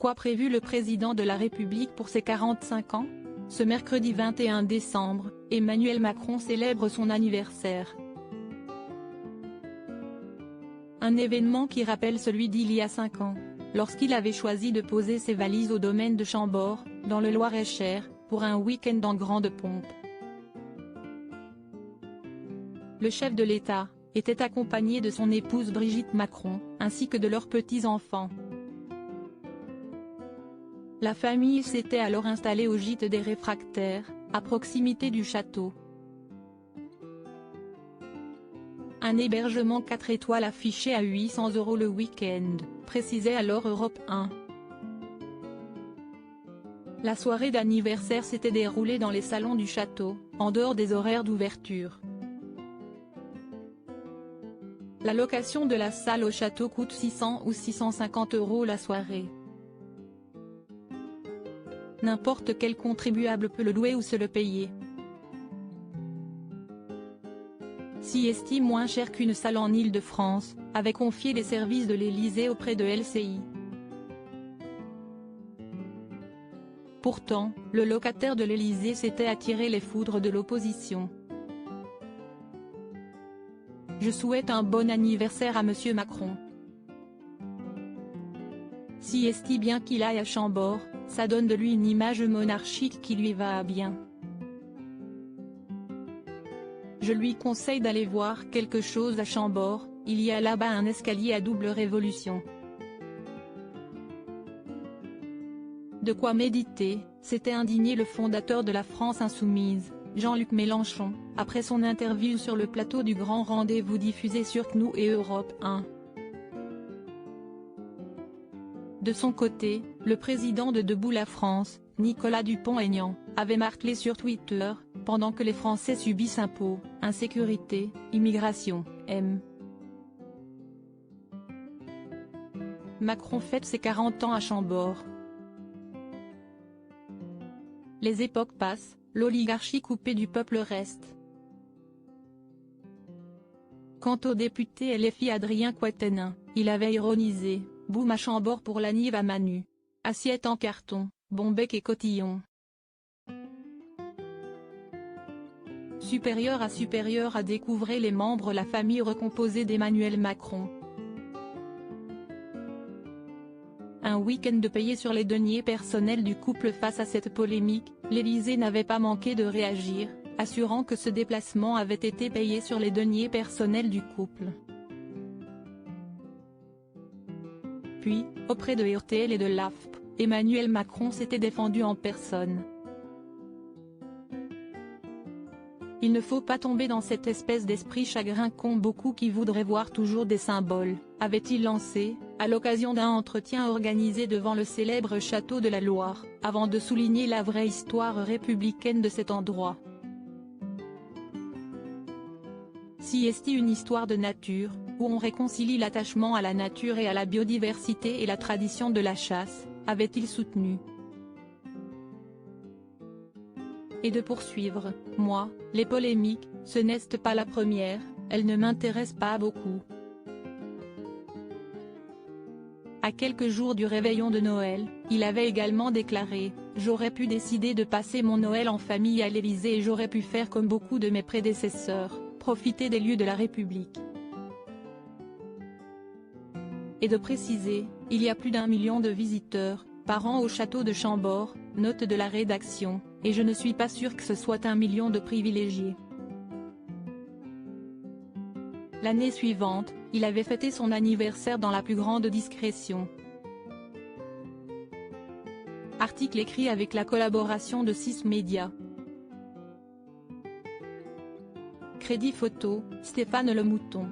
quoi prévu le président de la République pour ses 45 ans? Ce mercredi 21 décembre, Emmanuel Macron célèbre son anniversaire. Un événement qui rappelle celui d'il y a 5 ans, lorsqu'il avait choisi de poser ses valises au domaine de Chambord, dans le Loir-et-Cher, pour un week-end en grande pompe. Le chef de l'État était accompagné de son épouse Brigitte Macron, ainsi que de leurs petits-enfants. La famille s'était alors installée au gîte des Réfractaires, à proximité du château. Un hébergement 4 étoiles affiché à 800 € le week-end, précisait alors Europe 1. La soirée d'anniversaire s'était déroulée dans les salons du château, en dehors des horaires d'ouverture. La location de la salle au château coûte 600 ou 650 € la soirée. N'importe quel contribuable peut le louer ou se le payer. Si estime moins cher qu'une salle en Île-de-France, avait confié les services de l'Élysée auprès de LCI. Pourtant, le locataire de l'Élysée s'était attiré les foudres de l'opposition. Je souhaite un bon anniversaire à Monsieur Macron. Si estime bien qu'il aille à Chambord, ça donne de lui une image monarchique qui lui va bien. Je lui conseille d'aller voir quelque chose à Chambord, il y a là-bas un escalier à double révolution. De quoi méditer, s'était indigné le fondateur de la France Insoumise, Jean-Luc Mélenchon, après son interview sur le plateau du Grand Rendez-vous diffusé sur CNews et Europe 1. De son côté, le président de Debout la France, Nicolas Dupont-Aignan, avait martelé sur Twitter, pendant que les Français subissent impôts, insécurité, immigration, Macron fête ses 40 ans à Chambord. Les époques passent, l'oligarchie coupée du peuple reste. Quant au député LFI Adrien Quatennens, il avait ironisé, boum à Chambord pour l'anniv à Manu. Assiette en carton, bon bec et cotillon. Supérieur à découvrir les membres la famille recomposée d'Emmanuel Macron. Un week-end payé sur les deniers personnels du couple. Face à cette polémique, l'Élysée n'avait pas manqué de réagir, assurant que ce déplacement avait été payé sur les deniers personnels du couple. Puis, auprès de RTL et de l'AFP, Emmanuel Macron s'était défendu en personne. Il ne faut pas tomber dans cette espèce d'esprit chagrin qu'ont beaucoup qui voudraient voir toujours des symboles, avait-il lancé, à l'occasion d'un entretien organisé devant le célèbre château de la Loire, avant de souligner la vraie histoire républicaine de cet endroit. Si est une histoire de nature, où on réconcilie l'attachement à la nature et à la biodiversité et la tradition de la chasse, avait-il soutenu. Et de poursuivre, moi, les polémiques, ce n'est pas la première, elles ne m'intéressent pas beaucoup. À quelques jours du réveillon de Noël, il avait également déclaré « J'aurais pu décider de passer mon Noël en famille à l'Élysée et j'aurais pu faire comme beaucoup de mes prédécesseurs, profiter des lieux de la République. » Et de préciser, il y a plus d'1 million de visiteurs par an au château de Chambord, note de la rédaction, et je ne suis pas sûr que ce soit 1 million de privilégiés. L'année suivante, il avait fêté son anniversaire dans la plus grande discrétion. Article écrit avec la collaboration de 6 médias. Crédit photo, Stéphane Le Mouton.